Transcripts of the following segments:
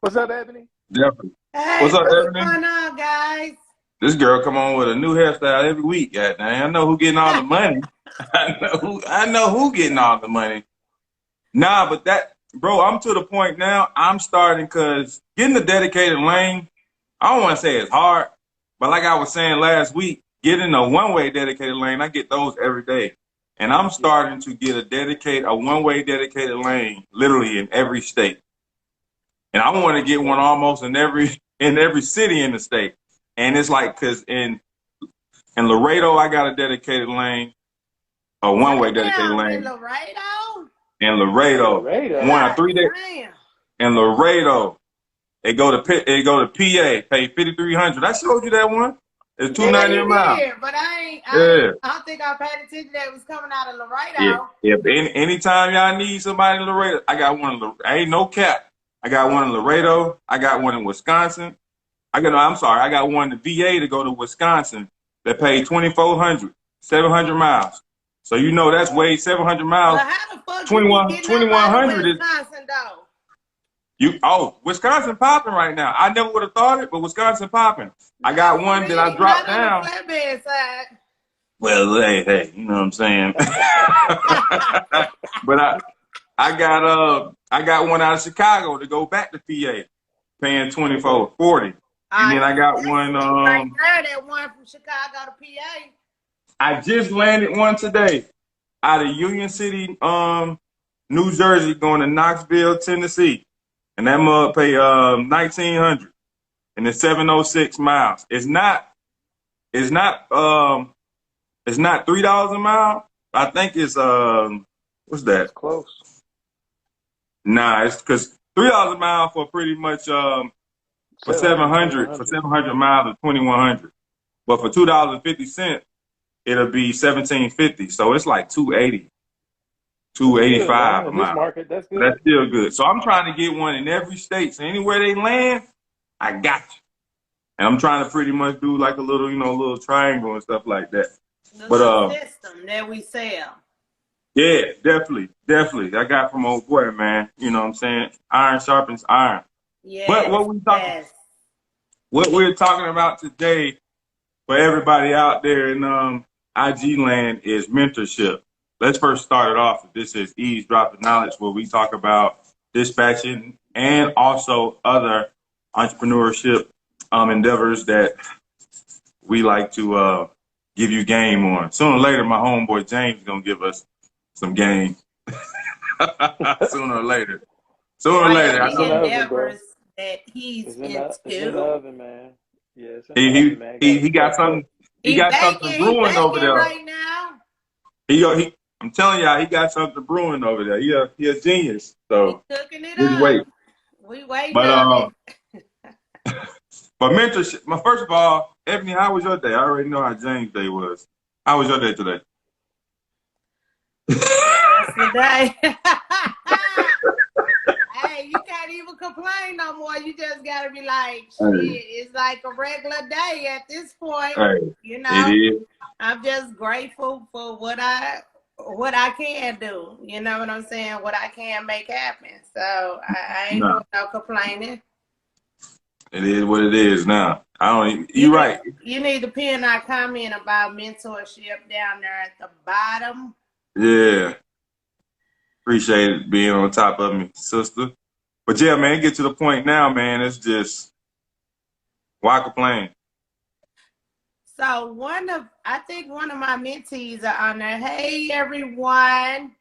What's up, Ebony? Definitely. Hey, What's up, what's Ebony? going on, guys? This girl come on with a new hairstyle every week. Goddamn, I know who getting all the money. I know who getting all the money. Nah, but bro, I'm to the point now. I'm starting because getting a dedicated lane. I don't want to say it's hard, but like I was saying last week, getting a one-way dedicated lane, I get those every day, and I'm starting to get a one-way dedicated lane, literally in every state. And I want to get one almost in every city in the state. And it's like, cause in Laredo I got a dedicated lane, a one-way dedicated Damn, in lane. Laredo? In Laredo, Laredo. one a God 3 day. damn. In Laredo, it go to PA, pay 5,300. I showed you that one. It's Yeah, $2.90 you a mile. did, but I Yeah. don't think I paid attention that it was coming out of Yeah. Laredo. If anytime y'all need somebody in Laredo, I got one in Laredo. Ain't no cap. I got one in Laredo. I got one in Wisconsin. I got one in the VA to go to Wisconsin that paid 2,400, 700 miles. So you know that's way 700 miles. But how the fuck you be getting up out of 2,100 is Wisconsin, though? Wisconsin popping right now. I never would have thought it, but Wisconsin popping. I got one that I dropped Not down. on the flatbed side. Well, hey, you know what I'm saying. But I got one out of Chicago to go back to PA, paying 24.40. And then I got one. Right there, that one from Chicago to PA. I just landed one today out of Union City, New Jersey, going to Knoxville, Tennessee, and that mug pay 1,900, and it's 706 miles. It's not $3 a mile. I think it's what's that? It's close. Nah, it's because $3 a mile for pretty much for 700 miles is 2,100, but for $2.50 it'll be 1,750. So it's like 280, 285 a mile. This market, that's good. That's still good. So I'm trying to get one in every state. So anywhere they land, I got you. And I'm trying to pretty much do like a little triangle and stuff like that. The system that we sell. Yeah, definitely. I got from old boy, man. You know what I'm saying? Iron sharpens iron. Yeah. But what we're talking about today for everybody out there in IG land is mentorship. Let's first start it off. This is Eavesdropping Knowledge, where we talk about dispatching and also other entrepreneurship endeavors that we like to give you game on. Sooner or later, my homeboy James is going to give us some game. Sooner or later. Endeavors that he's into. It's in the oven, man. Yeah, it's in the oven, man. He got something. He got something brewing over there right now. I'm telling y'all, he got something brewing over there. He a genius. So he's cooking it just up. wait. We waiting But on it. but mentorship. First of all, Ebony, how was your day? I already know how James' day was. How was your day today? Today. Hey, you can't even complain no more. You just gotta be like, shit, it's like a regular day at this point. Hey, you know, it is. I'm just grateful for what I can do. You know what I'm saying? What I can make happen. So I ain't doing no complaining. It is what it is now. You're right. You need to pin our comment about mentorship down there at the bottom. Yeah. Appreciate it being on top of me, sister. But yeah, man, get to the point now, man. It's just, why complain? So I think one of my mentees are on there. Hey, everyone.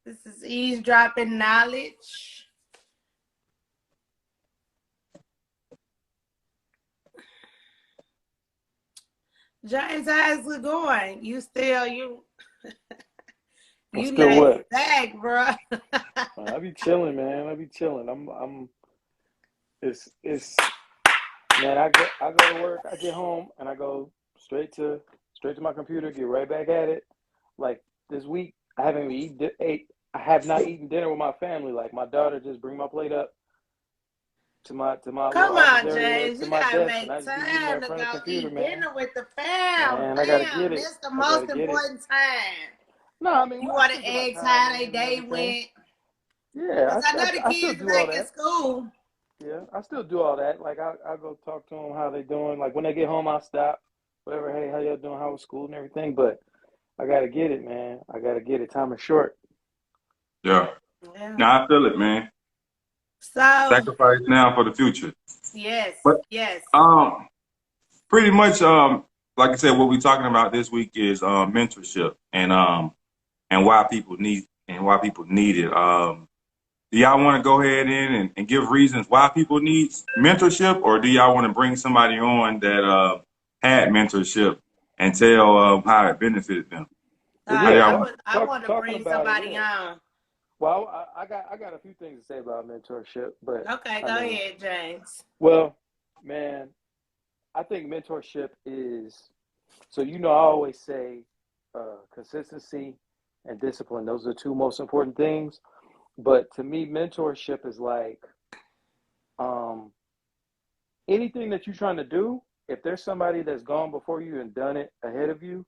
This is Eavesdropping Knowledge. James, how's it going? You what? Back, bro. I be chilling, man. I be chilling. Man, I go to work, I get home, and I go straight to my computer, get right back at it. Like this week, I have not eaten dinner with my family. Like my daughter just bring my plate up to my Come on, James. You gotta make time to go eat dinner with the fam. Man, I gotta get it. That's the most important time. No, I mean, you want to ask how they day went. Yeah, Because I know the I still kids do all back in that. school. Yeah, I still do all that. Like I go talk to them how they doing. Like when they get home, I'll stop. Whatever. Hey, how y'all doing? How was school and everything? But I gotta get it, man. I gotta get it. Time is short. Yeah. Yeah. Now I feel it, man. So, Sacrifice now for the future. yes, But yes. um, pretty much like I said, what we're talking about this week is mentorship and why people need it. Do y'all want to go ahead in and give reasons why people need mentorship, or do y'all want to bring somebody on that had mentorship and tell how it benefited them? Well, How do yeah, y'all want? I want to talking bring about it. somebody Yeah. on. Well, I got a few things to say about mentorship, but Okay, I go mean, ahead, James. well, man, I think mentorship is so. You know, I always say consistency and discipline. Those are the two most important things. But to me, mentorship is like um, anything that you're trying to do. If there's somebody that's gone before you and done it ahead of you,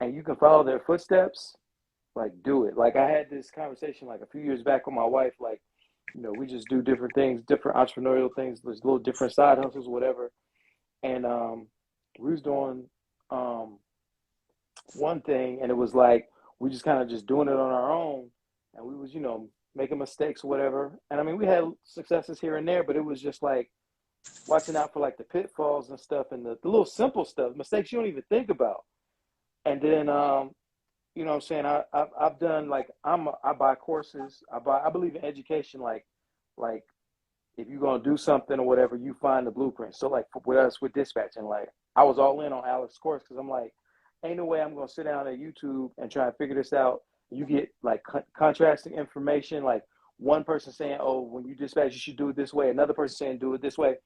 and you can follow their footsteps, like do it. Like I had this conversation like a few years back with my wife. Like, you know, we just do different things, different entrepreneurial things. There's little different side hustles, whatever. And we was doing um, one thing, and it was like we just kind of just doing it on our own, and we was making mistakes, whatever. And I mean, we had successes here and there, but it was just like watching out for like the pitfalls and stuff, and the little simple stuff, mistakes you don't even think about. And then you know what I'm saying? I've done like I buy courses. I believe in education. Like if you're gonna do something or whatever, you find the blueprint. So like with us with dispatching, like I was all in on Alex's course because I'm like, ain't no way I'm gonna sit down at YouTube and try and figure this out. You get like contrasting information, like one person saying, "Oh, when you dispatch, you should do it this way." Another person saying, "Do it this way."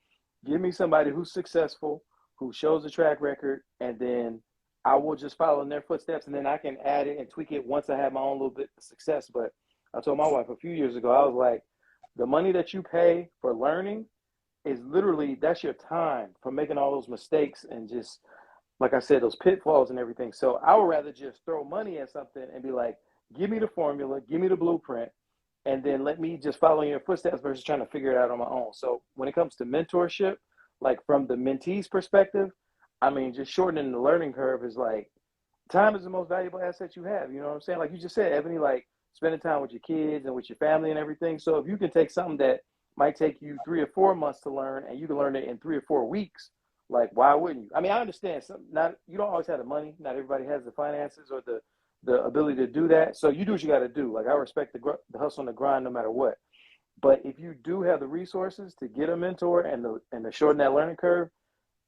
Give me somebody who's successful, who shows a track record, and then I will just follow in their footsteps, and then I can add it and tweak it once I have my own little bit of success. But I told my wife a few years ago, I was like, the money that you pay for learning is literally that's your time for making all those mistakes and just like I said, those pitfalls and everything. So I would rather just throw money at something and be like, give me the formula, give me the blueprint, and then let me just follow in your footsteps versus trying to figure it out on my own. So when it comes to mentorship, like from the mentee's perspective, I mean, just shortening the learning curve is like time is the most valuable asset you have. You know what I'm saying? Like you just said, Ebony, like spending time with your kids and with your family and everything. So if you can take something that might take you 3 or 4 months to learn and you can learn it in 3 or 4 weeks, like why wouldn't you? I mean, I understand some not you don't always have the money. Not everybody has the finances or the ability to do that. So you do what you got to do. Like I respect the hustle and the grind no matter what. But if you do have the resources to get a mentor and to shorten that learning curve,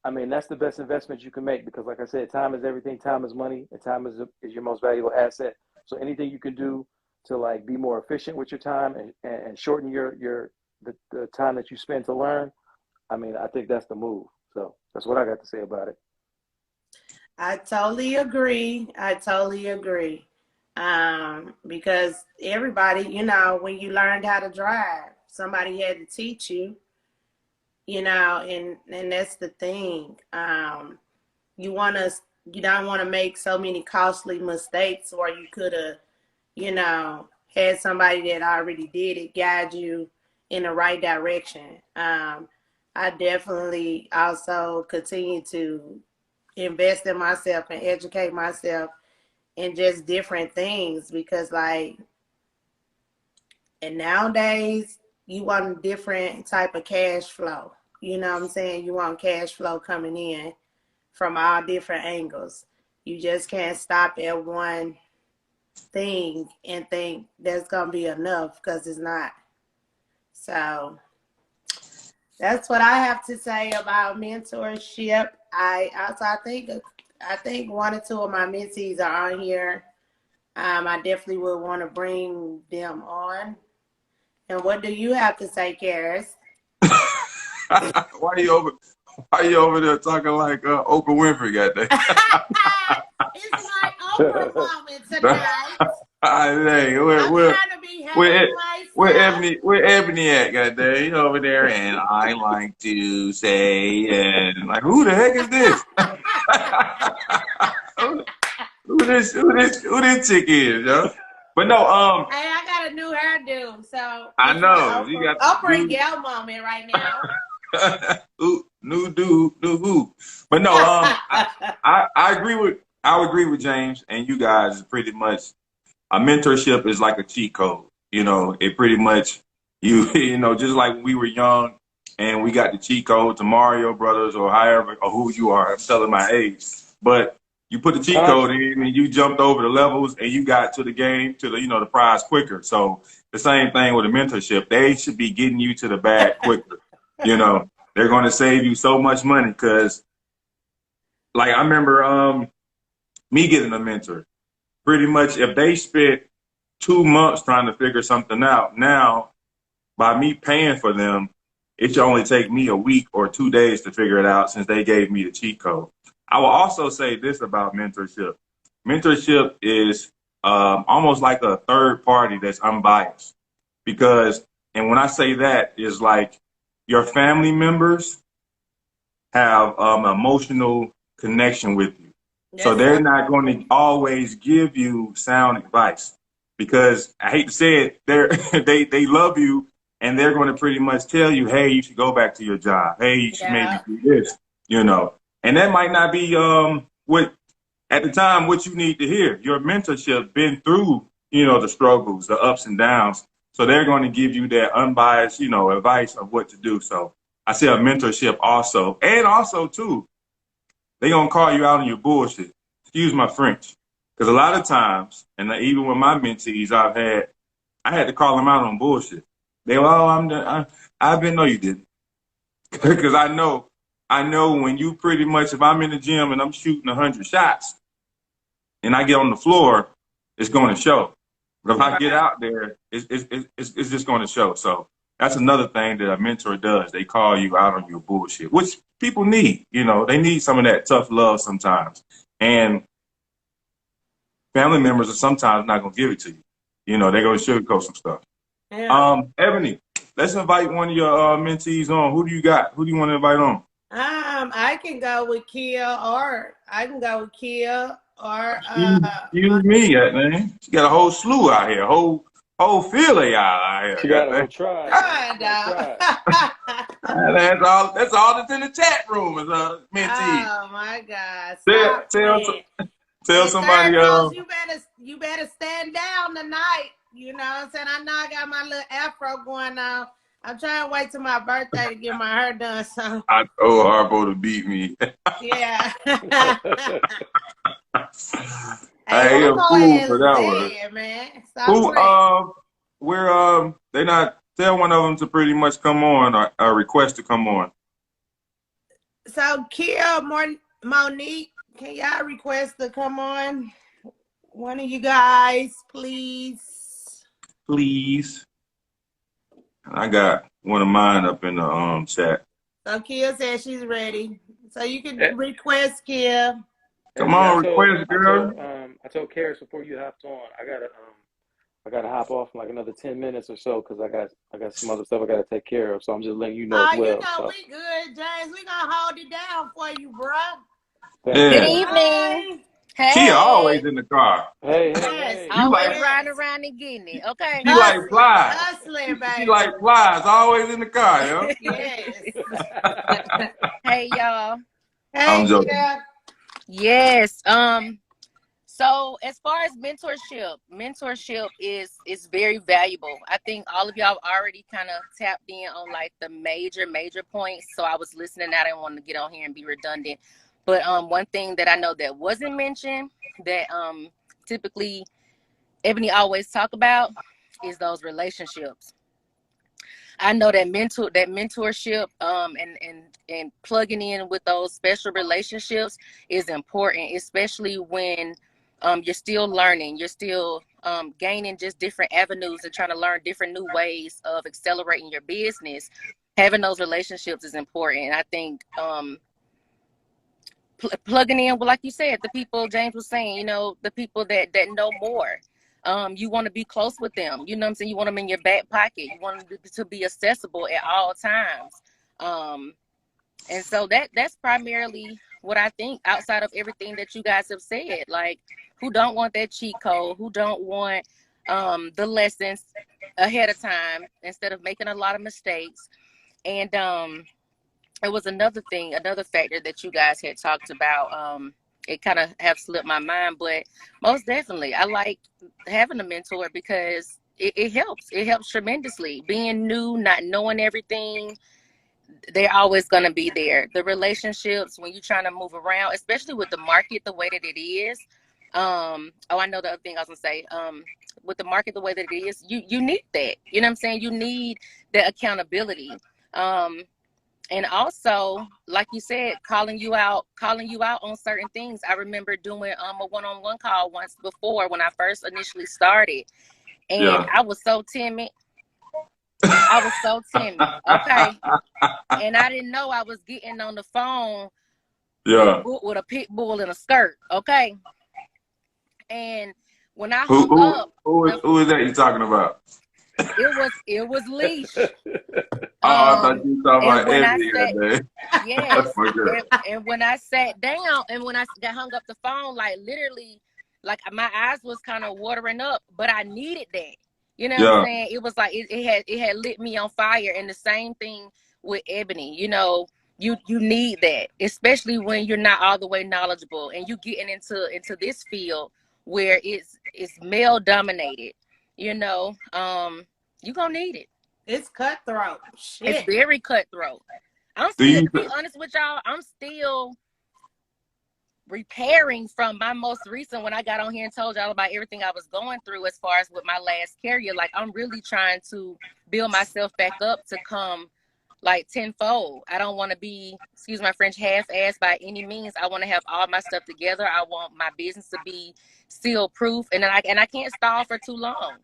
I mean, that's the best investment you can make because, like I said, time is everything. Time is money, and time is your most valuable asset. So anything you can do to like be more efficient with your time and shorten the time that you spend to learn, I mean, I think that's the move. So that's what I got to say about it. I totally agree. I totally agree. Because everybody, when you learned how to drive, somebody had to teach you, and that's the thing. You want to, you don't want to make so many costly mistakes, or you could have, had somebody that already did it guide you in the right direction. I definitely also continue to invest in myself and educate myself in just different things because and nowadays you want a different type of cash flow. You know what I'm saying? You want cash flow coming in from all different angles. You just can't stop at one thing and think that's gonna be enough because it's not. So that's what I have to say about mentorship. I think one or two of my mentees are on here. I definitely would want to bring them on. And what do you have to say, Karis? Why you over? Why you over there talking like Oprah Winfrey got that? It's my Oprah moment tonight. Hey, I'm trying to behave myself. where Ebony at? Goddamn, you over there, and I like to say, and like, who the heck is this? who this chick is, yo? But no, Hey, I got a new hairdo, So I it's know. my You got Oprah and dude. Gail moment right now. Ooh, new dude, new who. But no, I agree with I would agree with James and you guys. Pretty much a mentorship is like a cheat code. You know, it pretty much you know, just like when we were young and we got the cheat code to Mario Brothers or however or who you are. I'm telling my age, but you put the cheat Huh? code in and you jumped over the levels and you got to the game to the the prize quicker. So the same thing with a mentorship. They should be getting you to the bag quicker. You know, they're going to save you so much money because, like, I remember me getting a mentor. Pretty much, if they spent 2 months trying to figure something out, now by me paying for them, it should only take me a week or 2 days to figure it out since they gave me the cheat code. I will also say this about mentorship. Mentorship is almost like a third party that's unbiased because, and when I say that, is like your family members have emotional connection with you. So That's they're so not going to always give you sound advice because I hate to say it, they love you and they're going to pretty much tell you, hey, you should go back to your job. Hey, you should maybe yeah. do this, you know. And that might not be what at the time what you need to hear. Your mentorship been through, the struggles, the ups and downs. So they're going to give you that unbiased, advice of what to do. So I say a mentorship also. And also too, they gonna call you out on your bullshit. Excuse my French. Because a lot of times, and even with my mentees I had to call them out on bullshit. They were, oh, I've been, no, you didn't. Because I know when you pretty much, if I'm in the gym and I'm shooting 100 shots and I get on the floor, it's going to show. But if I get Right. out there, it's just going to show. So that's another thing that a mentor does. They call you out on your bullshit, which people need. They need some of that tough love sometimes. And family members are sometimes not going to give it to you. They're going to sugarcoat some stuff. Yeah. Ebony, let's invite one of your mentees on. Who do you got? Who do you want to invite on? I can go with Kia or I can go with Kia or Excuse me, man. She got a whole slew out here, whole field of y'all out here. She got a whole Goddamn. tribe, man. She got a tribe. oh That's all that's in the chat room is mentees. my God. Tell Stop tell playing. tell And somebody third coast, you better stand down tonight. You know what I'm saying? I know I got my little afro going on. I'm trying to wait till my birthday to get my hair done. So I told Harpo to beat me. yeah. Hey, I ain't a Harpo fool for is that one. dead, man. Stop Who playing. we're they not tell one of them to pretty much come on or request to come on. So Kia, Monique, can y'all request to come on? One of you guys, please. Please. I got one of mine up in the chat. So Kia said she's ready. So you can Eh, request Kia. Come Ebony, on, request, girl. I told Karis before you hopped on, I gotta hop off in like another 10 minutes or so because I got some other stuff I gotta take care of. So I'm just letting you know as Oh, you well. know So we good, James. We gonna hold it down for you, bro. thank you, Good Yeah. thank you. evening. Hey, She always Hey. in the car. Hey, hey, yes, hey. You Always like riding yes. around and getting it. Okay. she like Hustling, flies. hustling, She baby. like flies, always in the car, yo. Yes. Hey y'all. I'm Hey, joking. Kia. Yes. So as far as mentorship is very valuable. I think all of y'all already kind of tapped in on like the major points. So I was listening. I didn't want to get on here and be redundant. But one thing that I know that wasn't mentioned that typically Ebony always talk about is those relationships. I know that mentorship and plugging in with those special relationships is important, especially when you're still learning, you're still gaining just different avenues and trying to learn different new ways of accelerating your business. Having those relationships is important. And I think plugging in, well, like you said, the people James was saying, the people that know more. You want to be close with them. You know what I'm saying? You want them in your back pocket. You want them to be accessible at all times. And so that's primarily what I think outside of everything that you guys have said. Like, who don't want that cheat code? Who don't want the lessons ahead of time instead of making a lot of mistakes. And it was another factor that you guys had talked about. It kind of have slipped my mind, but most definitely I like having a mentor because it helps. It helps tremendously. Being new, not knowing everything, they're always going to be there. The relationships when you're trying to move around, especially with the market the way that it is. I know the other thing I was gonna say. With the market the way that it is, you need that. You know what I'm saying? You need the accountability. And also, like you said, calling you out on certain things. I remember doing a one-on-one call once before when I first initially started, and I was so timid. Okay, and I didn't know I was getting on the phone with a pit bull in a skirt. Okay, and when I hung up, who is that you talking about? It was Leash. I thought you were talking about Ebony. Yes, and when I sat down and when I got hung up the phone, like literally, like my eyes was kind of watering up, but I needed that. You know what I'm saying? It was like it had lit me on fire. And the same thing with Ebony. You know, you need that, especially when you're not all the way knowledgeable and you getting into this field where it's male dominated. You know, you're gonna need it. It's cutthroat. Shit. It's very cutthroat. I'm still, to be honest with y'all, I'm still repairing from my most recent when I got on here and told y'all about everything I was going through as far as with my last carrier. Like, I'm really trying to build myself back up to come like tenfold. I don't want to be, excuse my French, half-assed by any means. I want to have all my stuff together. I want my business to be seal-proof, and I can't stall for too long,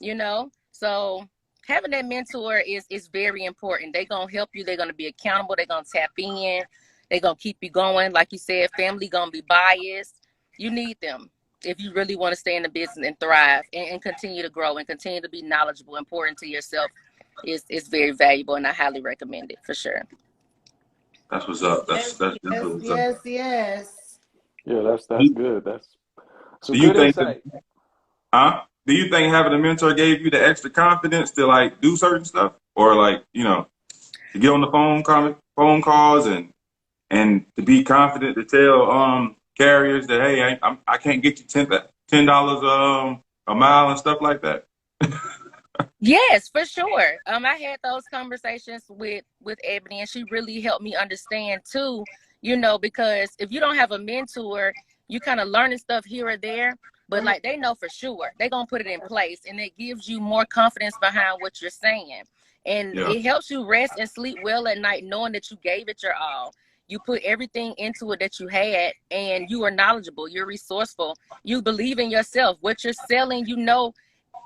you know? So having that mentor is very important. They're going to help you. They're going to be accountable. They're going to tap in. They're going to keep you going. Like you said, family going to be biased. You need them if you really want to stay in the business and thrive and continue to grow and continue to be knowledgeable, important to yourself. Is very valuable, and I highly recommend it for sure. That's what's up. That's what's up. Yes. Yeah, that's good. That's some good insight. Do you think having a mentor gave you the extra confidence to like do certain stuff, or like, you know, to get on the phone calls and to be confident to tell carriers that, hey, I can't get you $10 a mile and stuff like that? Yes, for sure. I had those conversations with Ebony, and she really helped me understand too, you know, because if you don't have a mentor, you kind of learning stuff here or there, but like they know for sure they're going to put it in place, and it gives you more confidence behind what you're saying. And it helps you rest and sleep well at night, knowing that you gave it your all. You put everything into it that you had, and you are knowledgeable, you're resourceful, you believe in yourself. What you're selling, you know,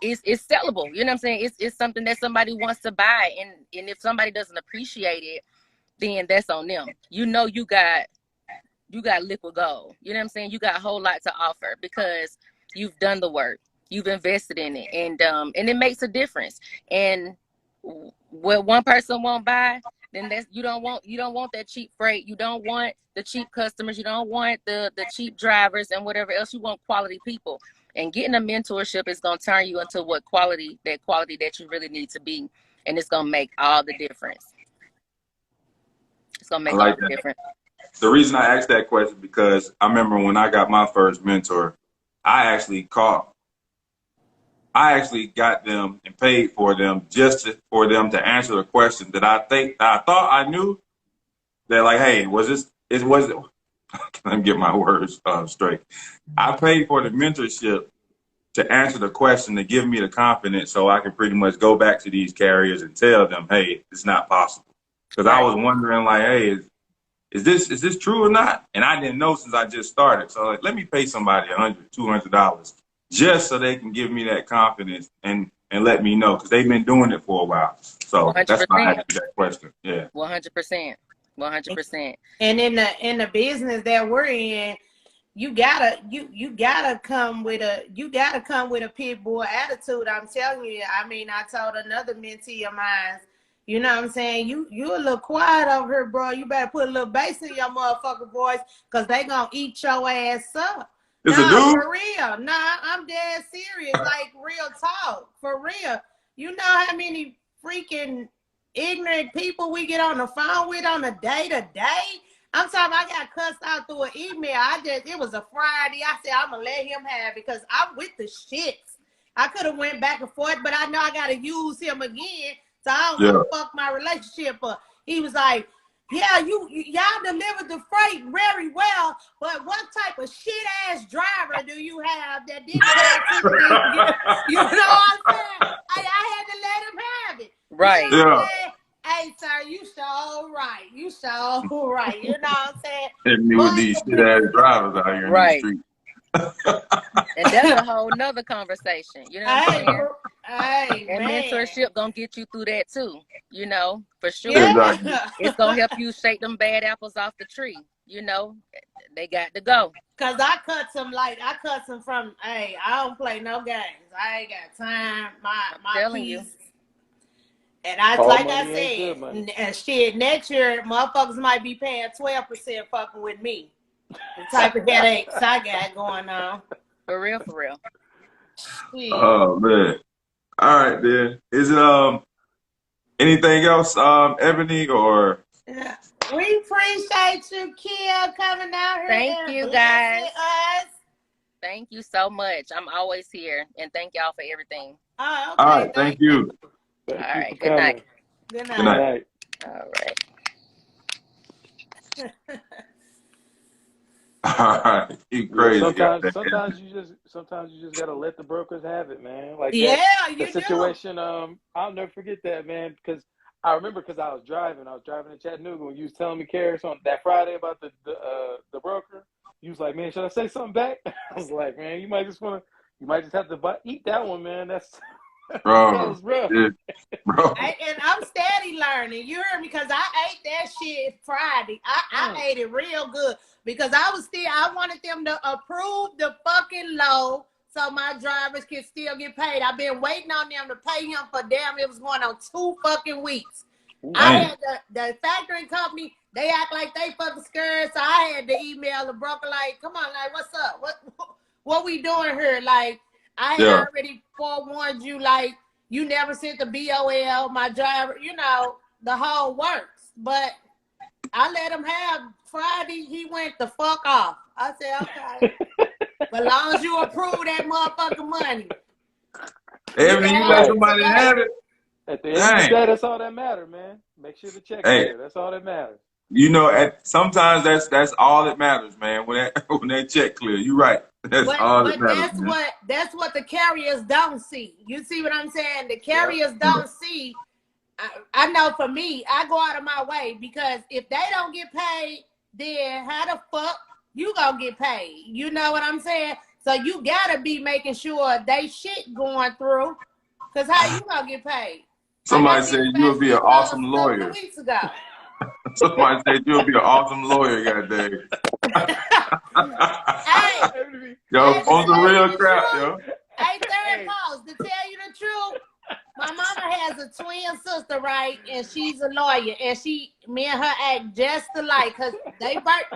it's sellable. You know what I'm saying? It's something that somebody wants to buy, and if somebody doesn't appreciate it, then that's on them. You know, you got liquid gold. You know what I'm saying? You got a whole lot to offer because you've done the work, you've invested in it, and it makes a difference. And what one person won't buy, then you don't want that cheap freight. You don't want the cheap customers. You don't want the cheap drivers and whatever else. You want quality people. And getting a mentorship is going to turn you into quality that you really need to be. And it's going to make all the difference. It's going to make all the difference. The reason I asked that question because I remember when I got my first mentor, I actually got them and paid for them for them to answer a question that I thought I knew. That like, hey, was it? Let me get my words straight. I paid for the mentorship to answer the question, to give me the confidence so I can pretty much go back to these carriers and tell them, hey, it's not possible. Because I was wondering, like, hey, is this true or not? And I didn't know since I just started. So like, let me pay somebody $100, $200 just so they can give me that confidence and let me know, because they've been doing it for a while. So 100%. That's why I asked you that question. Yeah. 100%. 100%. And in the business that we're in, you gotta come with a pit bull attitude. I'm telling you. I mean, I told another mentee of mine, you know what I'm saying? You a little quiet over here, bro. You better put a little bass in your motherfucking voice, because they gonna eat your ass up. It's a Nah, dude? for real. Nah, I'm dead serious. Like, real talk. For real. You know how many freaking ignorant people we get on the phone with on a day-to-day? I'm talking, I got cussed out through an email. It was a Friday. I said, I'm going to let him have it because I'm with the shits. I could have went back and forth, but I know I got to use him again, so I don't want to fuck my relationship up. He was like, yeah, y'all delivered the freight very well, but what type of shit-ass driver do you have that didn't pay attention? You know what I'm saying? I had to let him have it. Right. You know what I'm saying? Hey, sir, you so right. You so right. You know what I'm saying? Hit me with these shit-ass drivers out here in the street. And that's a whole nother conversation. You know what I'm saying? Hey, and man. mentorship gonna get you through that too. You know, for sure. Yeah. Exactly. It's gonna help you shake them bad apples off the tree. You know, they got to go. Cause I cut some from. Hey, I don't play no games. I ain't got time. My telling piece. you. And I All like money I ain't good said, money. and shit, next year motherfuckers might be paying 12% fucking with me. The type of headaches I got going on. For real, for real. Shit. Oh man. All right, then. Is it anything else, Ebony, or? We appreciate you, Kia, coming out here. Thank and you, blessing guys. us. Thank you so much. I'm always here, and thank y'all for everything. Oh, okay. All right, thank you. Thank All you right, for good coming. night. Good Good Good night. night. All right. All right, you Yeah, crazy. sometimes you just gotta let the brokers have it, man. Like Yeah, the you do. situation. I'll never forget that, man, because I remember because I was driving to Chattanooga when you was telling me, Karis, on that Friday about the broker. You was like, man, should I say something back? I was like, man, you might just have to eat that one, man. That Bro, was rough. yeah, bro. And I'm steady learning. You heard me? Because I ate that shit Friday. I ate it real good because I wanted them to approve the fucking load so my drivers can still get paid. I've been waiting on them to pay him for it was going on 2 fucking weeks. I had the factoring company, they act like they fucking scared, so I had to email the broker like, come on, like, what's up? What we doing here? Like, I had already forewarned you, like, you never sent the BOL, my driver, you know, the whole works. But I let him have Friday, he went the fuck off. I said, okay. But as long as you approve that motherfucking money. Ebony, you let somebody have it? At the end of the day, that's all that matters, man. Make sure the check clear. That's all that matters. You know, sometimes that's all that matters, man. When that check clear, you're right. That's all that matters. That's what the carriers don't see. You see what I'm saying? The carriers don't see. I know for me, I go out of my way because if they don't get paid, then how the fuck you gonna get paid? You know what I'm saying? So you gotta be making sure they shit going through. Cause how you gonna get paid? Somebody said you'll be an awesome lawyer. A couple of weeks ago. Somebody said you'll be an awesome lawyer, goddamn. Hey, yo, on the real crap, yo. Hey, third pause. To tell you the truth, my mama has a twin sister, right? And she's a lawyer. And me and her act just alike. Cause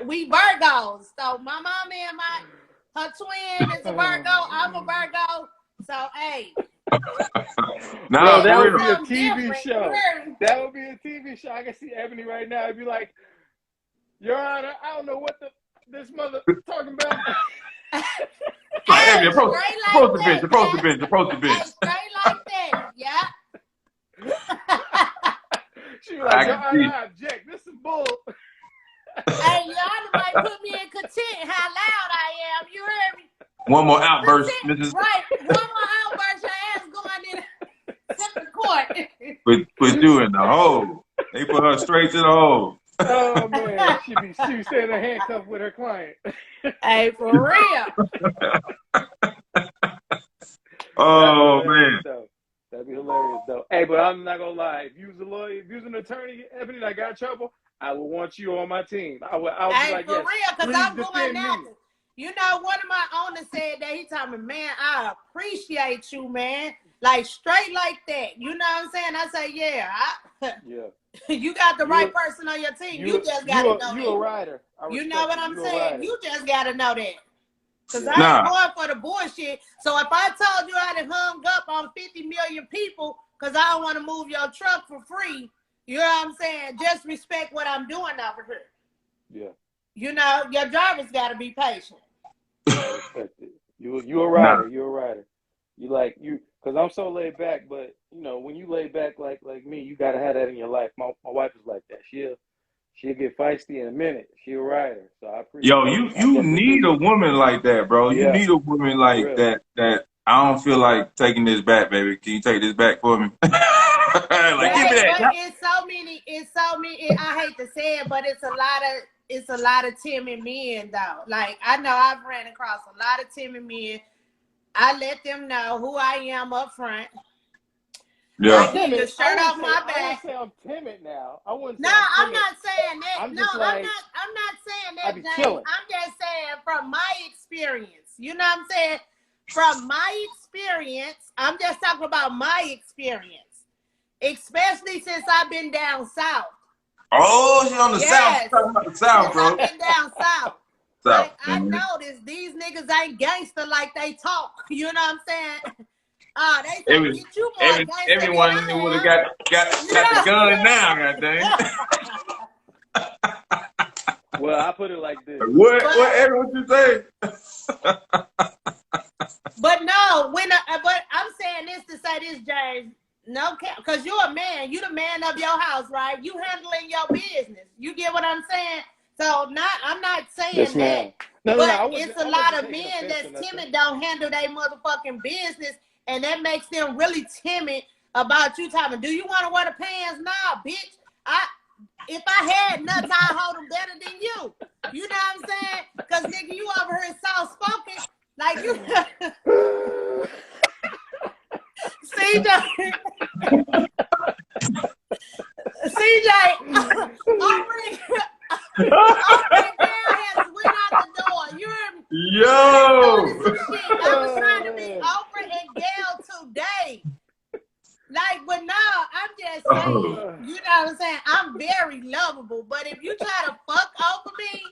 we Virgos. So my mama and her twin is a Virgo. I'm a Virgo. So hey. Nah, that would real. be a TV show. That would be a TV show. I can see Ebony right now. It'd be like, Your Honor, I don't know what this mother talking about. Hey, approach the bench. Hey, straight like that. Yeah. She was like, Your Honor, I object. This is bull. Hey, Your Honor might put me in content how loud I am. You heard me? One more outburst, Mrs. Right. One more outburst, your ass going in the court. Put you in the hole. They put her straight to the hole. Oh man, she be staying in handcuffed with her client. Hey, for real. Oh man, that'd be hilarious though. Hey, but I'm not gonna lie. If you was a lawyer, if you was an attorney, Ebony, that got in trouble, I would want you on my team. I would be like, for yes, real, because I'm going me. after. You know, one of my owners said that he told me, man, I appreciate you, man. Like straight like that. You know what I'm saying? I say, yeah. You got the right person on your team. You just got to know you a rider. You know what I'm saying? You just got to know that. Because Yeah. I ain't going for the bullshit. So if I told you I done hung up on 50 million people because I don't want to move your truck for free, you know what I'm saying? Just respect what I'm doing over here. Yeah. You know, your driver's got to be patient. I respect it. You a rider. You a rider. Because I'm so laid back, but you know, when you lay back like me, you gotta have that in your life. My wife is like that. She'll get feisty in a minute. She a rider, so I Yo, appreciate it. I you definitely need a appreciate it. woman like that, bro. You Yeah, need a woman for like real. that. I don't feel like taking this back, baby. Can you take this back for me? Like, give me Right, but that. it's so many. I hate to say it, but it's a lot of timid men though. Like I know I've ran across a lot of timid men. I let them know who I am up front. Yeah. I give your shirt off my I back. wouldn't say I'm timid now. I wouldn't say No, I'm I'm timid. not saying that. I'm No, just like, I'm not saying I that, be James. chilling. I'm just saying from my experience. You know what I'm saying? From my experience, I'm just talking about my experience. Especially since I've been down south. Oh, she on the south. Yes. Talking about the south, Since bro. I've been down south. South. I noticed these niggas ain't gangster like they talk. You know what I'm saying? They say get you more gangster than Everyone I would have am. got the gun now, goddamn. Well, I put it like this. What everyone you say? But no, but I'm saying this to say this, James. No, because you're a man. You the man of your house, right? You handling your business. You get what I'm saying? So I'm not saying Yes, that. ma'am. No, But no. it's a lot of men that's timid, don't handle their motherfucking business, and that makes them really timid about you talking. Do you want to wear the pants? Nah, bitch. If I had nuts, I'd hold them better than you. You know what I'm saying? Because nigga, you over here soft spoken. Like you CJ. Aubrey Bell has went out the door. You heard me? Yo. Some shit. I was trying to be Oprah and Gail today. Like, but no, I'm just saying, you know what I'm saying? I'm very lovable, but if you try to fuck over me,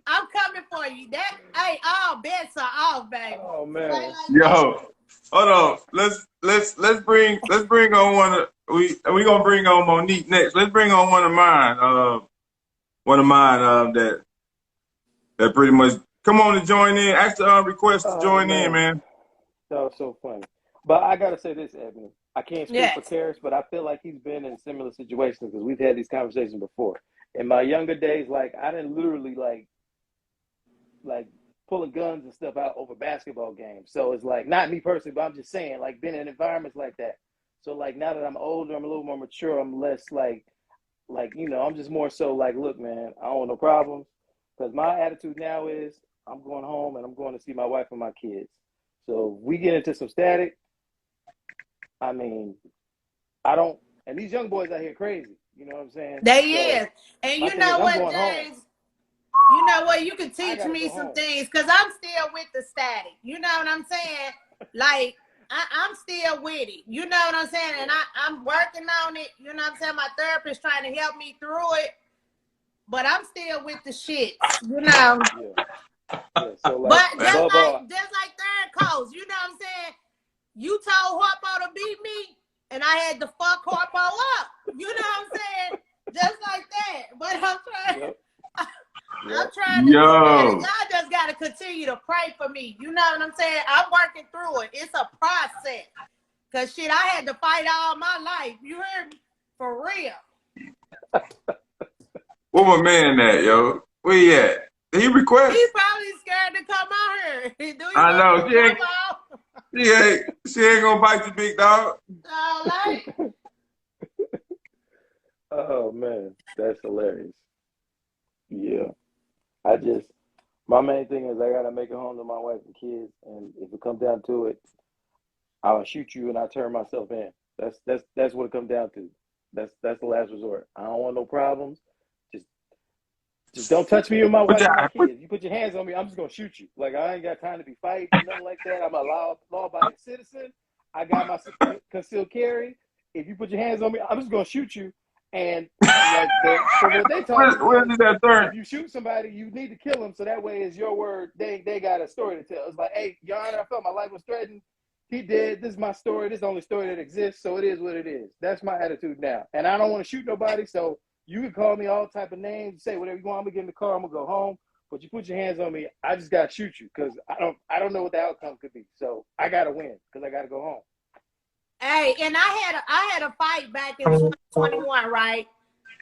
I'm coming for you. Hey, all bets are off, baby. Oh man. Like Yo. Hold on. Let's bring on we gonna bring on Monique next. Let's bring on one of mine. That pretty much come on to join in. Ask the request to join in, man. That was so funny. But I gotta say this, Ebony. I can't speak yes. for Karis, but I feel like he's been in similar situations because we've had these conversations before. In my younger days, like I didn't literally like pulling guns and stuff out over basketball games. So it's like not me personally, but I'm just saying, like been in environments like that. So like now that I'm older, I'm a little more mature, I'm less like you know, I'm just more so like, look, man, I don't want no problems. Because my attitude now is I'm going home and I'm going to see my wife and my kids. So if we get into some static, I mean, I don't, and these young boys out here crazy. You know what I'm saying? They is. And you know what, James? You know what? You can teach me some things because I'm still with the static. You know what I'm saying? Like, I'm still with it. You know what I'm saying? And I'm working on it. You know what I'm saying? My therapist trying to help me through it. But I'm still with the shit. You know? Yeah, so like, but just like third coast, you know what I'm saying? You told Harpo to beat me, and I had to fuck Harpo up. You know what I'm saying? Just like that. But I'm trying. I'm trying to do better. Y'all just gotta continue to pray for me. You know what I'm saying? I'm working through it. It's a process. Cause shit, I had to fight all my life. You heard me? For real. Where my man at, yo? Where he at? Did he request? He probably scared to come out here. I know. She ain't gonna bite you, big dog. Oh man, that's hilarious. Yeah. My main thing is I gotta make it home to my wife and kids, and if it comes down to it, I'll shoot you and I turn myself in. That's what it comes down to. That's the last resort. I don't want no problems. Just don't touch me with my wife and my kids. You put your hands on me, I'm just gonna shoot you. Like I ain't got time to be fighting, nothing like that. I'm a law-abiding citizen. I got my concealed carry. If you put your hands on me, I'm just gonna shoot you. And like from what they taught me, Where did that turn? if you shoot somebody, you need to kill them. So that way, it's your word. They got a story to tell. It's like, hey, Your Honor, I felt my life was threatened. He did. This is my story. This is the only story that exists. So it is what it is. That's my attitude now. And I don't want to shoot nobody. So you can call me all type of names, say whatever you want. I'm gonna get in the car. I'm gonna go home. But you put your hands on me, I just gotta shoot you because I don't know what the outcome could be. So I gotta win because I gotta go home. Hey, and I had a fight back in 2021, right?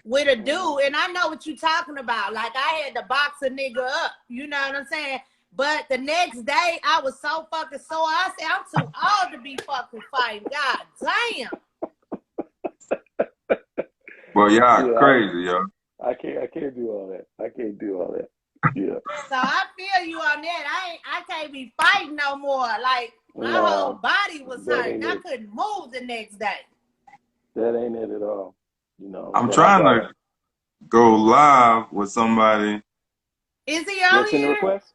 With a dude, and I know what you're talking about. Like, I had to box a nigga up, you know what I'm saying? But the next day, I was so fucking sore. I said, I'm too old to be fucking fighting. God damn. Well, y'all crazy, yo. I can't do all that. I can't do all that. Yeah. So I feel you on that. I can't be fighting no more. Like, my whole body was hurting. I couldn't move the next day. That ain't it at all. You know. I'm trying to go live with somebody. Is he on here? Request?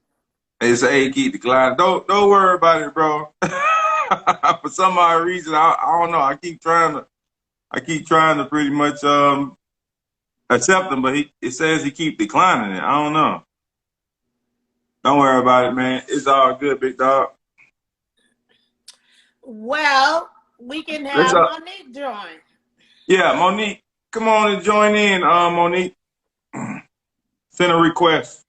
It's a keep declining. Don't worry about it, bro. For some odd reason, I don't know. I keep trying to pretty much accept him, but it says he keep declining it. I don't know. Don't worry about it, man. It's all good, big dog. Well, we can have Monique join. Yeah, Monique, come on and join in, Monique. Send a request.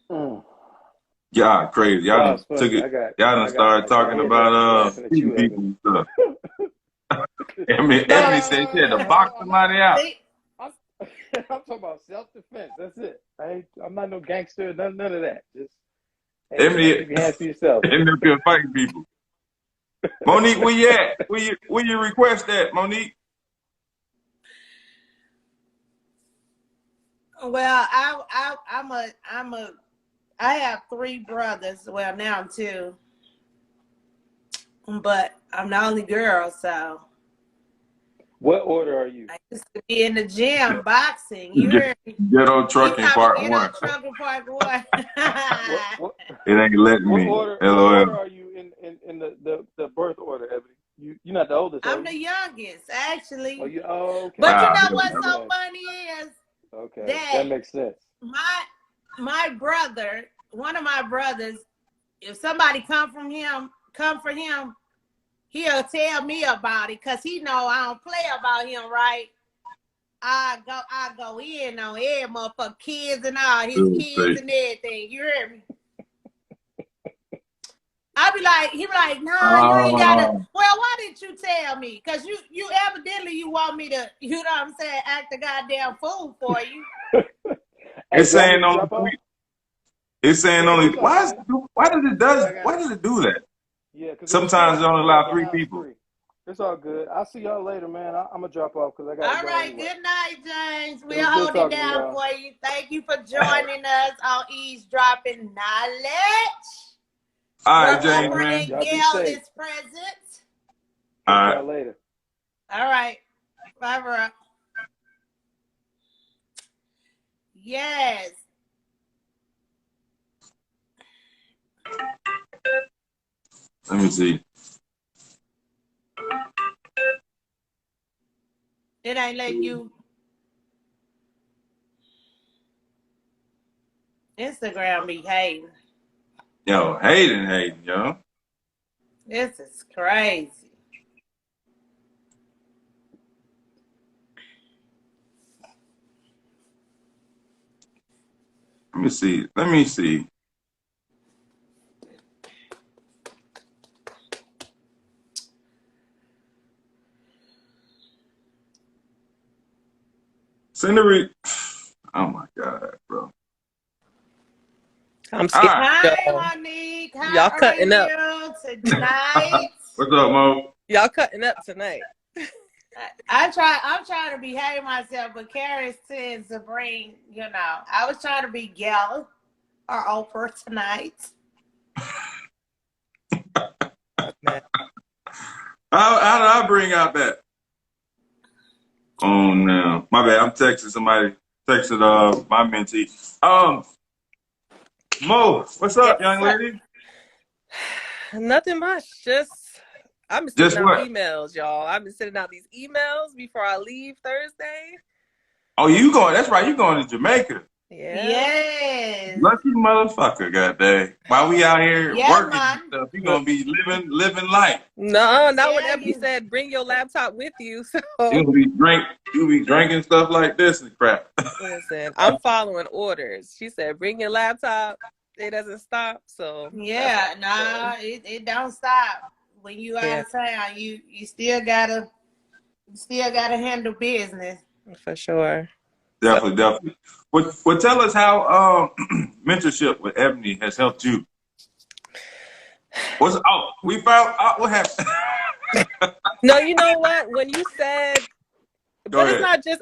Y'all crazy. Y'all took it. Y'all done started talking about people and stuff. Ebony said she had to box somebody out. I'm talking about self-defense. That's it. I'm not no gangster. None of that. Just Ebony, hands for yourself. Ebony been fighting people. Monique, where you at? Where you request at, Monique? Well, I have 3 brothers. Well, now I'm 2, but I'm the only girl, so. What order are you? I used to be in the gym boxing. You heard me. Ghetto trucking part 1. Ghetto trucking part 1. It ain't letting me. What order are you in the birth order, Ebony? You're not the oldest. I'm the youngest, actually. Okay. But you know what's so funny is that makes sense. My brother, one of my brothers, if somebody come for him, he'll tell me about it because he know I don't play about him, right? I go in on every motherfucker, kids and all, his kids and everything. You hear me? He be like, nah, you ain't gotta. Well, why didn't you tell me? Because you evidently you want me to, you know what I'm saying, act a goddamn fool for you. It's saying only. It's saying only. Why does it do that? Yeah, sometimes it only allow 3 people. It's all good. I'll see y'all later, man. I'm gonna drop off because I got. All right, anyway. Good night, James. We'll hold it down for you. Thank you for joining us on Eavesdropping Knowledge. All right, James, man. Gail is present. All right. Y'all later. All right. Bye, bro. Yes. Let me see. It ain't letting you. Instagram be hating. Yo, hating, yo. This is crazy. Let me see. Scenery. Oh my God, bro. I'm scared. Hi, Monique. Y'all cutting up tonight. What's up, Mo? Y'all cutting up tonight. I'm trying to behave myself, but Carrie tends to bring, I was trying to be Gail or Oprah tonight. How did I bring out that? Oh no, my bad. I'm texting somebody. Texted my mentee. Mo, what's up, young lady? Nothing much. Just I've been Just sending out what? emails, y'all. I've been sending out these emails before I leave Thursday. Oh, you going? That's right. You going to Jamaica? Yeah. Yes. Lucky motherfucker, goddamn. While we out here Yeah, working and man. stuff, you gonna be living life. No, not what Yeah, Ebony you. said. Bring your laptop with you. So You be drinking stuff like this and crap. listen, I'm following orders. She said, bring your laptop. It doesn't stop. So that's what Yeah, I'm nah, doing. it don't stop. When you Yeah, out of town, you still gotta handle business. for sure. So Definitely. Well, tell us how mentorship with Ebony has helped you. We found out what happened. no, you know what? When you said, Go but it's ahead. not just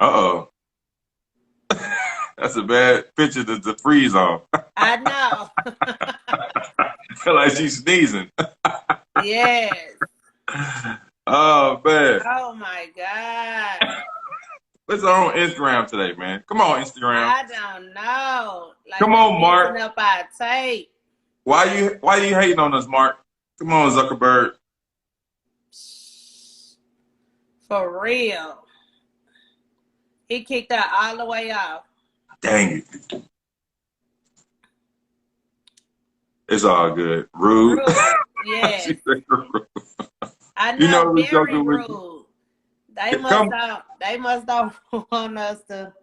Uh-oh. That's a bad picture to freeze on. I know. Feel like she's sneezing. Yes. Oh man. Oh my God. What's on Instagram today, man? Come on, Instagram. I don't know. Like Come they on, messing Mark. up our tape. Why you hating on us, Mark? Come on, Zuckerberg. For real. He kicked her all the way off. Dang it. It's all good. Rude. Rude. Yes. I You know, know we're very joking with you. rude. They must don't want us to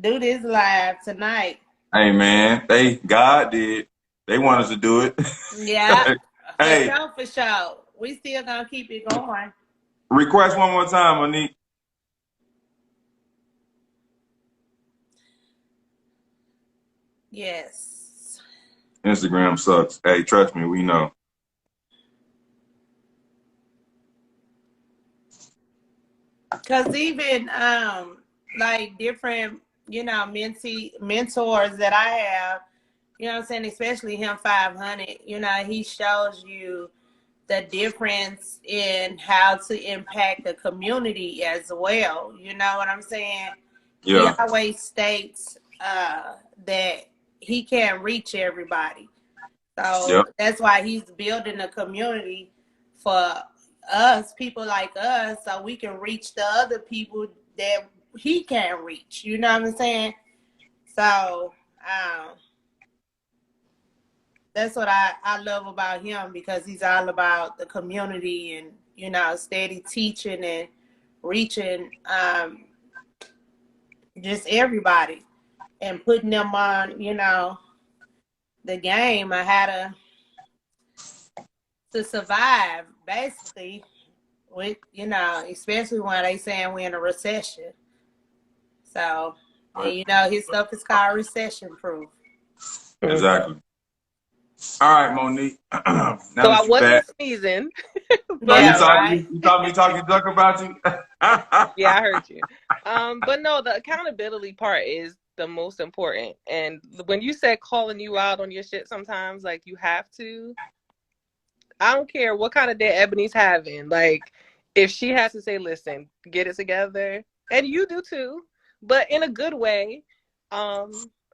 do this live tonight. Hey man, God did. They want us to do it. Yeah. Hey, For sure. We still gonna keep it going. request one more time, Monique. Yes. Instagram sucks. Hey, trust me, we know. Cause even like different, mentors that I have, you know what I'm saying, especially him 500, he shows you the difference in how to impact the community as well. You know what I'm saying? He Yeah. always states that he can't reach everybody. So Yep. that's why he's building a community for us, people like us, so we can reach the other people that he can't reach. You know what I'm saying? So that's what I love about him, because he's all about the community and, steady teaching and reaching just everybody and putting them on, the game on how to survive, basically, with, especially when they saying we're in a recession. So, and, his stuff is called recession proof. Exactly. All right, Monique. Now so that I you wasn't back. sneezing. No, Yeah, right. you thought me talking junk about you? Yeah, I heard you. But no, the accountability part is the most important. And when you said calling you out on your shit sometimes, like you have to, I don't care what kind of day Ebony's having. Like, if she has to say, listen, get it together, and you do too, but in a good way.